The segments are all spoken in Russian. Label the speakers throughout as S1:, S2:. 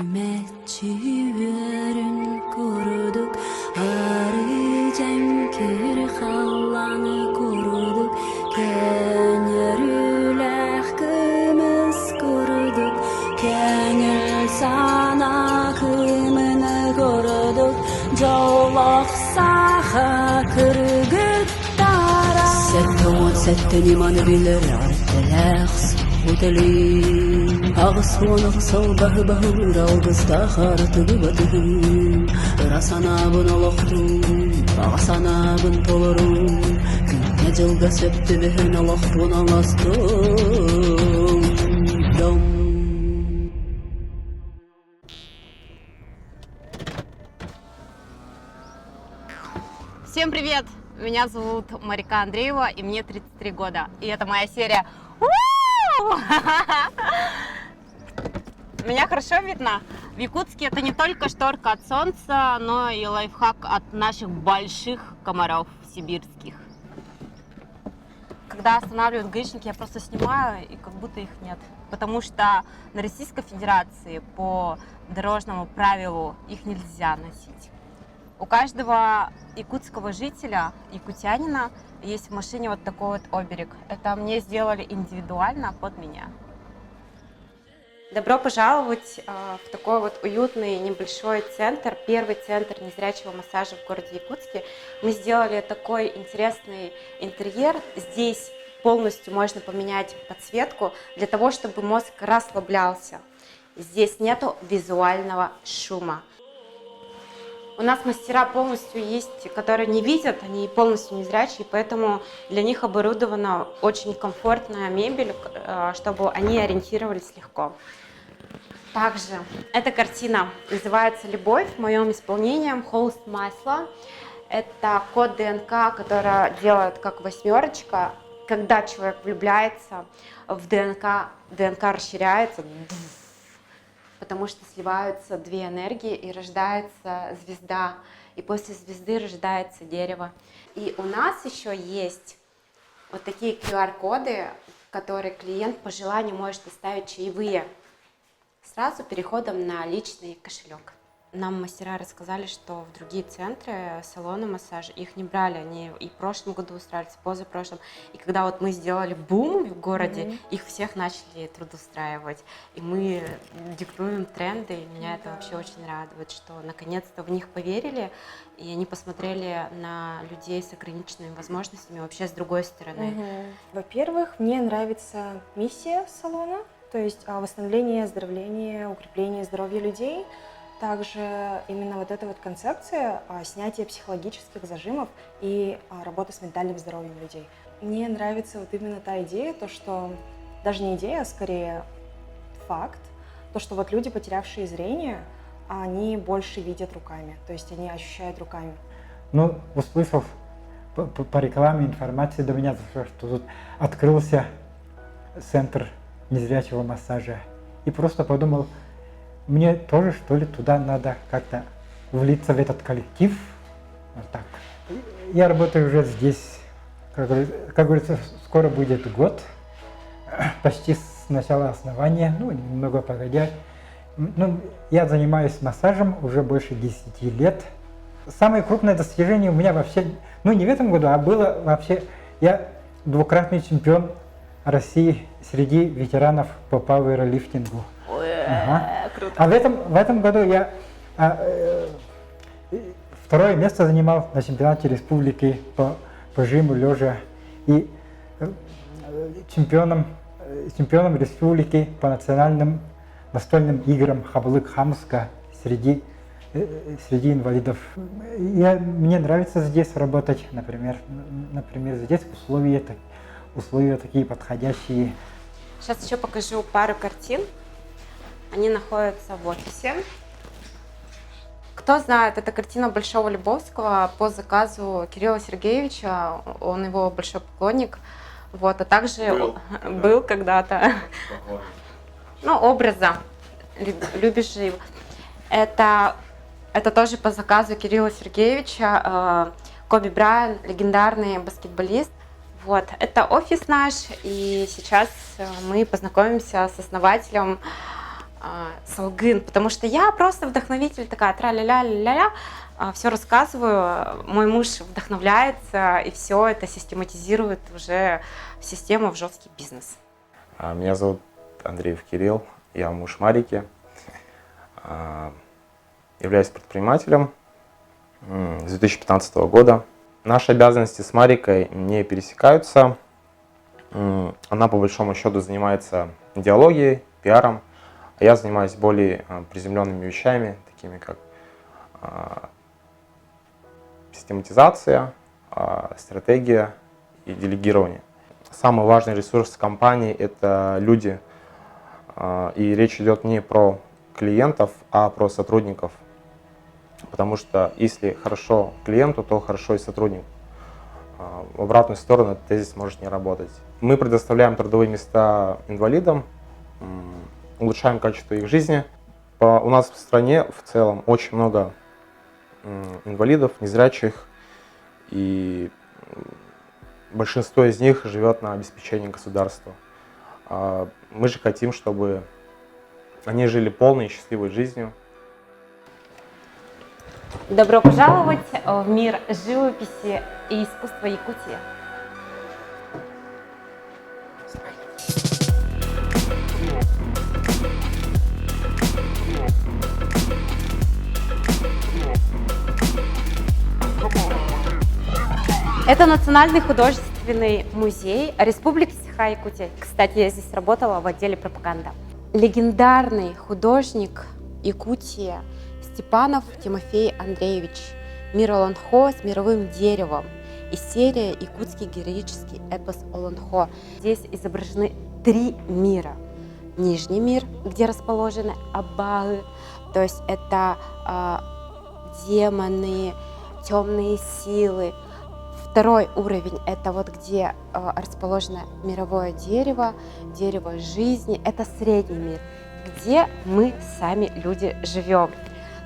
S1: Hürmetçilerin koruduk, arı cemkir hallanı koruduk, kenürüler kımız koruduk, kenül sana kımını koruduk, jolak saha kırgıt dara. Setten imanı bilir artelaks. Утали, агсуна салбах бахур алгыста харатыгы батыгын, расана бын алохтун, агасана бын толорун, күнне жылга сөптү бехен алохтун аңастун.
S2: Всем привет! Меня зовут Марика Андреева, и мне 33 года. И это моя серия. Меня хорошо видно? В Якутске это не только шторка от солнца, но и лайфхак от наших больших комаров сибирских. Когда останавливают гаишники, я просто снимаю, и как будто их нет. Потому что на Российской Федерации по дорожному правилу их нельзя носить. У каждого якутского жителя, якутянина, есть в машине вот такой вот оберег. Это мне сделали индивидуально под меня. Добро пожаловать в такой вот уютный небольшой центр, первый центр незрячего массажа в городе Якутске. Мы сделали такой интересный интерьер. Здесь полностью можно поменять подсветку для того, чтобы мозг расслаблялся. Здесь нету визуального шума. У нас мастера полностью есть, которые не видят, они полностью незрячие, поэтому для них оборудована очень комфортная мебель, чтобы они ориентировались легко. Также эта картина называется «Любовь» в моем исполнении, холст масла. Это код ДНК, который делает как восьмерочка. Когда человек влюбляется в ДНК, ДНК расширяется, потому что сливаются две энергии и рождается звезда. И после звезды рождается дерево. И у нас еще есть вот такие QR-коды, которые клиент по желанию может оставить чаевые сразу переходом на личный кошелек. Нам мастера рассказали, что в другие центры, салоны массажа, их не брали, они и в прошлом году устраивались, и позапрошлом. И когда вот мы сделали бум в городе, их всех начали трудоустраивать. И мы диктуем тренды, и меня это вообще очень радует, что наконец-то в них поверили, и они посмотрели на людей с ограниченными возможностями вообще с другой стороны.
S3: Во-первых, мне нравится миссия салона, то есть восстановление, оздоровление, укрепление здоровья людей. Также именно вот эта вот концепция снятия психологических зажимов и работа с ментальным здоровьем людей. Мне нравится вот именно та идея, то что даже не идея, а скорее факт, то что вот люди, потерявшие зрение, они больше видят руками, то есть они ощущают руками.
S4: Ну, услышав по рекламе информации до меня дошло, что тут открылся центр незрячего массажа, и просто подумал, мне тоже, что ли, туда надо как-то влиться в этот коллектив. Вот так. Я работаю уже здесь, как говорится, скоро будет год, почти с начала основания, ну, немного погодя. Ну, я занимаюсь массажем уже больше 10 лет. Самое крупное достижение у меня вообще, ну, не в этом году, а было вообще, я двукратный чемпион России среди ветеранов по пауэрлифтингу.
S2: Круто.
S4: А в этом году я второе место занимал на чемпионате республики по жиму лежа и чемпионом республики по национальным настольным играм Хаблык-Хамска среди инвалидов. Мне нравится здесь работать, например здесь условия такие подходящие.
S2: Сейчас еще покажу пару картин. Они находятся в офисе. Кто знает, это картина Большого Лебовского по заказу Кирилла Сергеевича. Он его большой поклонник. Вот, а также был когда-то. Ну, образа. Любишь же его. Это тоже по заказу Кирилла Сергеевича. Коби Брайант, легендарный баскетболист. Вот, это офис наш, и сейчас мы познакомимся с основателем Салгын, потому что я просто вдохновитель такая, тра-ля-ля-ля-ля, все рассказываю, мой муж вдохновляется и все это систематизирует уже в систему, в жесткий бизнес.
S5: Меня зовут Андреев Кирилл, я муж Марики, являюсь предпринимателем с 2015 года. Наши обязанности с Марикой не пересекаются. Она по большому счету занимается идеологией, пиаром, а я занимаюсь более приземленными вещами, такими как систематизация, стратегия и делегирование. Самый важный ресурс компании – это люди. И речь идет не про клиентов, а про сотрудников. Потому что если хорошо клиенту, то хорошо и сотруднику. В обратную сторону этот тезис может не работать. Мы предоставляем трудовые места инвалидам, улучшаем качество их жизни. У нас в стране в целом очень много инвалидов, незрячих, и большинство из них живет на обеспечении государства. Мы же хотим, чтобы они жили полной и счастливой жизнью.
S2: Добро пожаловать в мир живописи и искусства Якутии. Это Национальный художественный музей Республики Саха-Якутия. Кстати, я здесь работала в отделе пропаганда. Легендарный художник Якутии Степанов Тимофей Андреевич. Мир Олонхо с мировым деревом. И серия «Якутский героический эпос Олонхо». Здесь изображены 3 мира. Нижний мир, где расположены аббалы, то есть это демоны, темные силы. Второй уровень – это вот где расположено мировое дерево, дерево жизни. Это средний мир, где мы сами, люди, живем.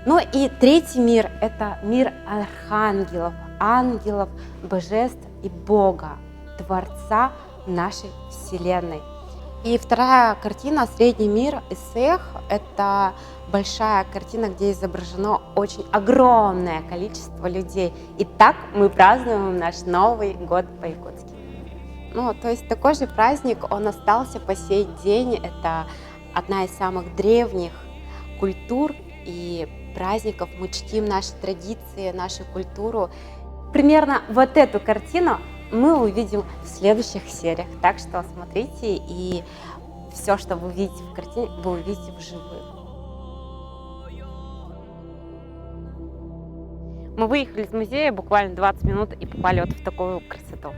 S2: Ну и третий мир – это мир архангелов, ангелов, божеств и Бога, Творца нашей Вселенной. И вторая картина «Средний мир» Исех – это большая картина, где изображено очень огромное количество людей. И так мы празднуем наш Новый год по-якутски. Ну, то есть такой же праздник, он остался по сей день. Это одна из самых древних культур и праздников. Мы чтим наши традиции, нашу культуру. Примерно вот эту картину мы увидим в следующих сериях. Так что смотрите, и все, что вы видите в картине, вы увидите вживую. Мы выехали из музея буквально 20 минут и попали вот в такую красоту.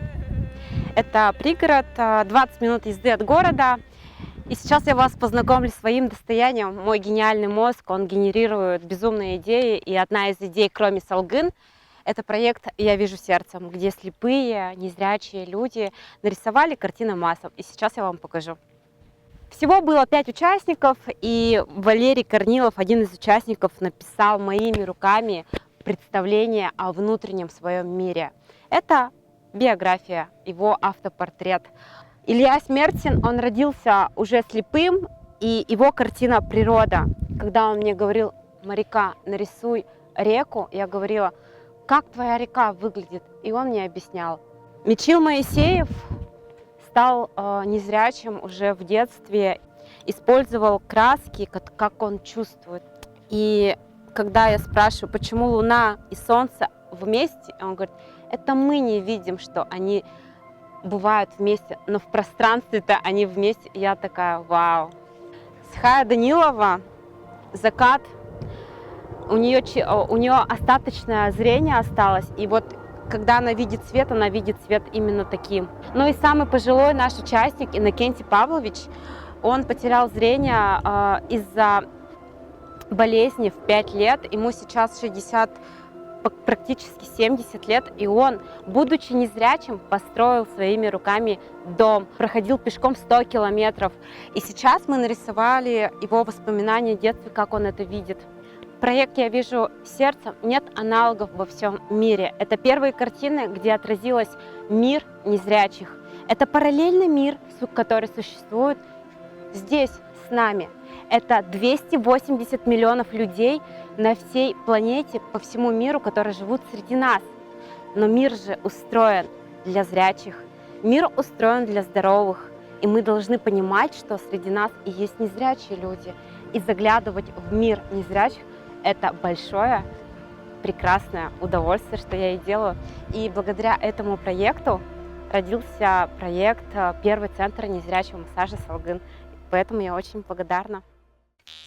S2: Это пригород, 20 минут езды от города. И сейчас я вас познакомлю с своим достоянием. Мой гениальный мозг, он генерирует безумные идеи. И одна из идей, кроме Салгын, это проект «Я вижу сердцем», где слепые, незрячие люди нарисовали картины массов. И сейчас я вам покажу. Всего было 5 участников, и Валерий Корнилов, один из участников, написал моими руками представление о внутреннем своем мире. Это биография, его автопортрет. Илья Смертин, он родился уже слепым, и его картина «Природа». Когда он мне говорил: «Марика, нарисуй реку», я говорила: «Как твоя река выглядит?» И он мне объяснял. Мичил Моисеев стал незрячим уже в детстве, использовал краски, как он чувствует. И когда я спрашиваю, почему Луна и Солнце вместе, он говорит: это мы не видим, что они бывают вместе, но в пространстве-то они вместе. И я такая: вау. Схая Данилова, закат, у нее остаточное зрение осталось, и вот когда она видит свет именно таким. Ну и самый пожилой наш участник Иннокентий Павлович, он потерял зрение из-за болезни в 5 лет, ему сейчас 60, практически 70 лет, и он, будучи незрячим, построил своими руками дом, проходил пешком 100 километров. И сейчас мы нарисовали его воспоминания о детстве, как он это видит. Проект «Я вижу сердцем» нет аналогов во всем мире. Это первые картины, где отразилось мир незрячих. Это параллельный мир, который существует здесь, с нами. Это 280 миллионов людей на всей планете, по всему миру, которые живут среди нас. Но мир же устроен для зрячих, мир устроен для здоровых. И мы должны понимать, что среди нас и есть незрячие люди. И заглядывать в мир незрячих – это большое, прекрасное удовольствие, что я и делаю. И благодаря этому проекту родился проект «Первый центр незрячего массажа Салгын». Поэтому я очень благодарна.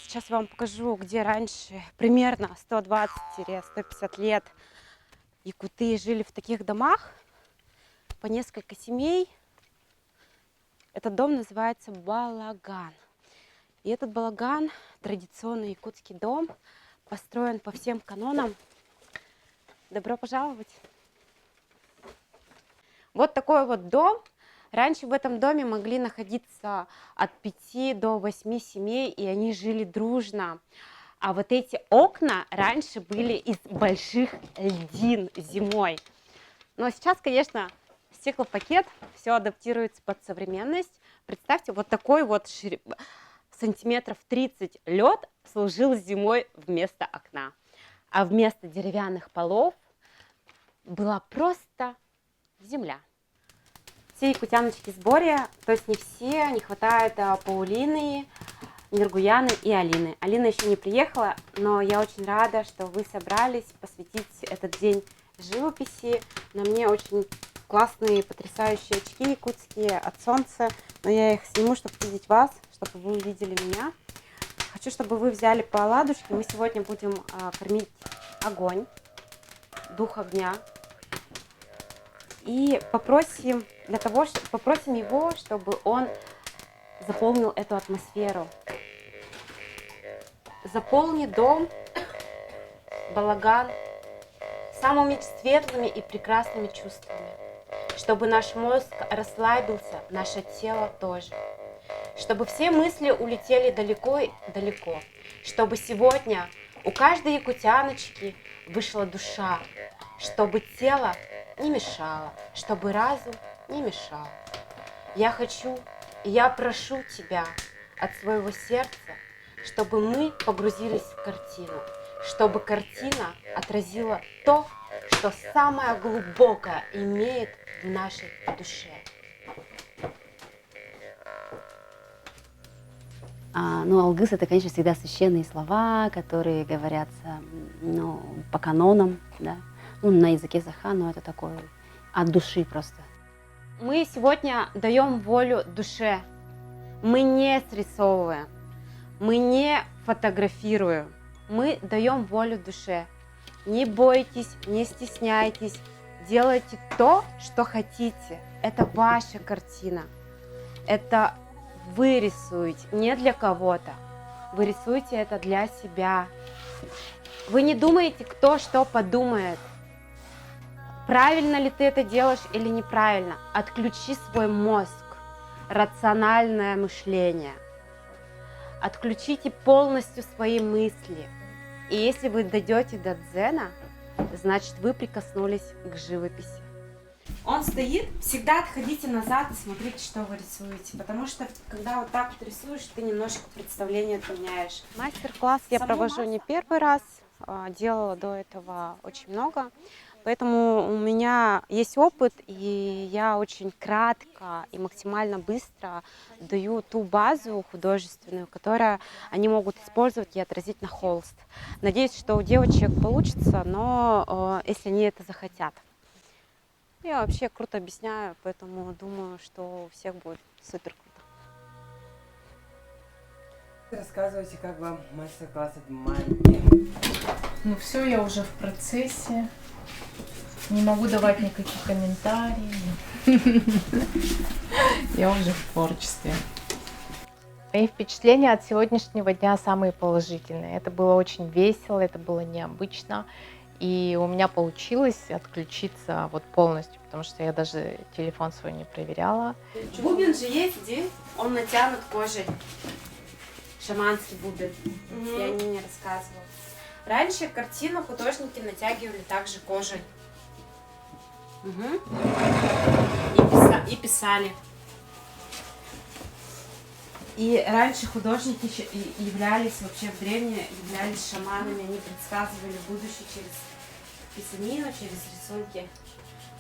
S2: Сейчас я вам покажу, где раньше примерно 120-150 лет якуты жили в таких домах, по несколько семей. Этот дом называется Балаган. И этот Балаган, традиционный якутский дом, построен по всем канонам. Добро пожаловать! Вот такой вот дом. Раньше в этом доме могли находиться от 5 до 8 семей, и они жили дружно. А вот эти окна раньше были из больших льдин зимой. Но сейчас, конечно, стеклопакет, все адаптируется под современность. Представьте, вот такой вот сантиметров 30 лед служил зимой вместо окна. А вместо деревянных полов была просто земля. Все якутяночки сборе, то есть не все, не хватает Паулины, Миргуяны и Алины. Алина еще не приехала, но я очень рада, что вы собрались посвятить этот день живописи. На мне очень классные, потрясающие очки якутские от солнца, но я их сниму, чтобы видеть вас, чтобы вы увидели меня. Хочу, чтобы вы взяли по оладушке. Мы сегодня будем кормить огонь, дух огня. И попросим его, чтобы он заполнил эту атмосферу. Заполни дом, Балаган, самыми светлыми и прекрасными чувствами. Чтобы наш мозг расслабился, наше тело тоже. Чтобы все мысли улетели далеко-далеко. Чтобы сегодня у каждой якутяночки вышла душа. Чтобы тело не мешало, чтобы разум не мешал. Я хочу и я прошу тебя от своего сердца, чтобы мы погрузились в картину, чтобы картина отразила то, что самое глубокое имеет в нашей душе.
S1: Алгыс — это, конечно, всегда священные слова, которые говорятся по канонам, да? На языке заха, но это такое от души просто.
S2: Мы сегодня даем волю душе. Мы не срисовываем, мы не фотографируем, мы даем волю душе. Не бойтесь, не стесняйтесь, делайте то, что хотите. Это ваша картина. Это вы рисуете, не для кого-то. Вы рисуете это для себя. Вы не думаете, кто что подумает. Правильно ли ты это делаешь или неправильно? Отключи свой мозг, рациональное мышление. Отключите полностью свои мысли. И если вы дойдете до дзена, значит, вы прикоснулись к живописи. Он стоит, всегда отходите назад и смотрите, что вы рисуете, потому что когда вот так вот рисуешь, ты немножко представление меняешь. Мастер-класс я провожу не первый раз, делала до этого очень много, поэтому у меня есть опыт, и я очень кратко и максимально быстро даю ту базу художественную, которую они могут использовать и отразить на холст. Надеюсь, что у девочек получится, но если они это захотят. Я вообще круто объясняю, поэтому думаю, что у всех будет супер круто.
S6: Рассказывайте, как вам мастер-класс от Майки.
S7: Все, я уже в процессе. Не могу давать никаких комментариев. Я уже в творчестве. Мои впечатления от сегодняшнего дня самые положительные. Это было очень весело, это было необычно. И у меня получилось отключиться вот полностью, потому что я даже телефон свой не проверяла.
S2: Бубен же есть, где он натянут кожей. Шаманский бубен. Я о ней не рассказывала. Раньше картину художники натягивали также кожей. Угу. И писали. И раньше художники являлись, вообще в древние, являлись шаманами, они предсказывали будущее через писанину, через рисунки.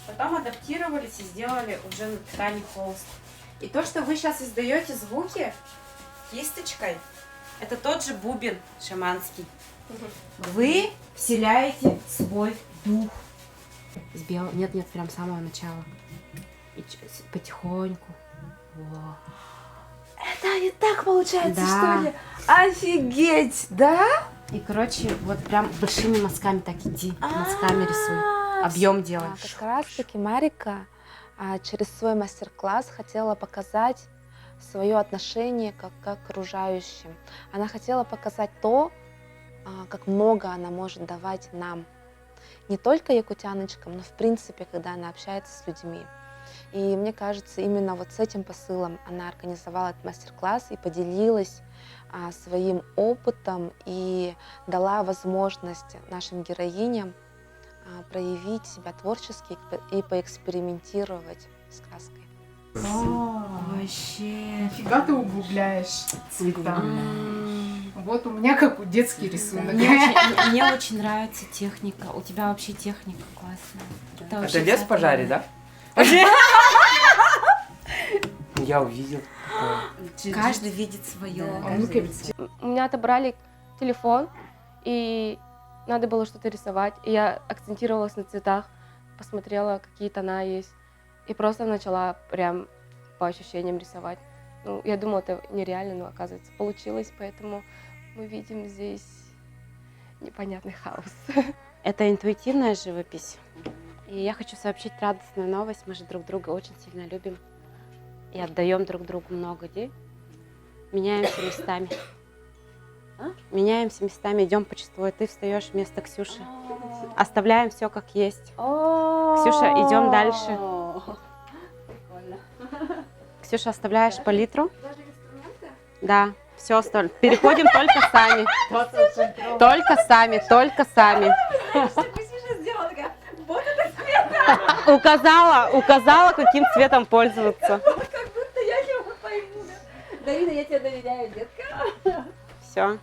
S2: Потом адаптировались и сделали уже на ткани холст. И то, что вы сейчас издаете звуки кисточкой, это тот же бубен шаманский. Вы вселяете свой дух. С белого... Нет, прям с самого начала. И потихоньку. Во.
S8: Это не так получается,
S2: Да.
S8: что ли? Офигеть, да?
S2: И, короче, вот прям большими мазками так иди, мазками рисуй. Объем делай.
S8: Как раз таки Марика через свой мастер-класс хотела показать свое отношение к окружающим. Она хотела показать то, как много она может давать нам. Не только якутяночкам, но в принципе, когда она общается с людьми. И мне кажется, именно вот с этим посылом она организовала этот мастер-класс и поделилась своим опытом и дала возможность нашим героиням проявить себя творчески и поэкспериментировать с краской.
S2: Вообще.
S7: Фига ты углубляешь цвета. Вот у меня как у детский рисунок.
S2: Мне очень нравится техника. У тебя вообще техника классная.
S6: Это лес в пожаре, да? Я увидел.
S2: Каждый видит свое.
S9: У меня отобрали телефон, и надо было что-то рисовать. И я акцентировалась на цветах, посмотрела, какие тона есть. И просто начала прям по ощущениям рисовать. Ну, я думала, это нереально, но оказывается получилось, поэтому мы видим здесь непонятный хаос.
S2: Это интуитивная живопись. И я хочу сообщить радостную новость. Мы же друг друга очень сильно любим. И отдаем друг другу много, где? Меняемся местами. Меняемся местами, идем по чувству. Ты встаешь вместо Ксюши. Оставляем все как есть. Ксюша, идем дальше. Ксюша, оставляешь палитру?
S8: Даже инструменты?
S2: Да, все оставим. Переходим только сами. Только сами, только сами. Указала, каким цветом пользоваться.
S8: Как будто я не пойму. Дарина, я тебе доверяю, детка.
S2: Все.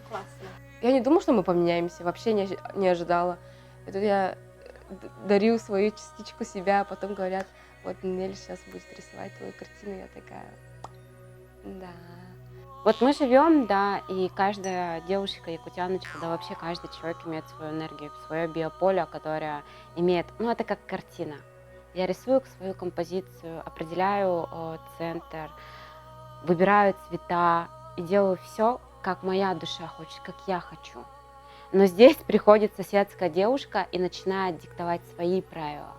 S8: Классно.
S9: Я не думала, что мы поменяемся, вообще не ожидала. И тут я дарю свою частичку себя, а потом говорят, вот Нелли сейчас будет рисовать твою картину. Я такая, да.
S2: Вот мы живем, да, и каждая девушка, якутяночка, да вообще каждый человек имеет свою энергию, свое биополе, которое имеет, ну это как картина. Я рисую свою композицию, определяю центр, выбираю цвета и делаю все, как моя душа хочет, как я хочу. Но здесь приходит соседская девушка и начинает диктовать свои правила,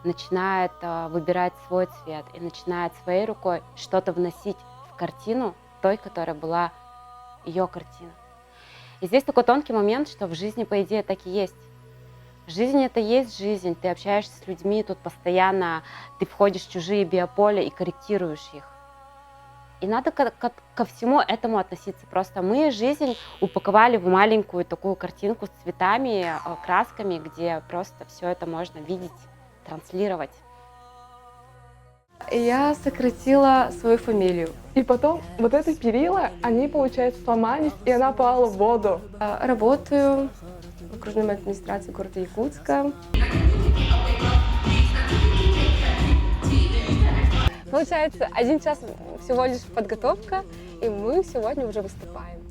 S2: начинает выбирать свой цвет и начинает своей рукой что-то вносить в картину, той, которая была ее картина. И здесь такой тонкий момент, что в жизни, по идее, так и есть. Жизнь — это есть жизнь. Ты общаешься с людьми, тут постоянно ты входишь в чужие биополя и корректируешь их. И надо ко всему этому относиться. Просто мы жизнь упаковали в маленькую такую картинку с цветами, красками, где просто все это можно видеть, транслировать.
S9: Я сократила свою фамилию.
S10: И потом вот эти перила, они, получается, сломались, и она попала в воду.
S9: Работаю в окружной администрации города Якутска.
S10: Получается, 1 час всего лишь подготовка, и мы сегодня уже выступаем.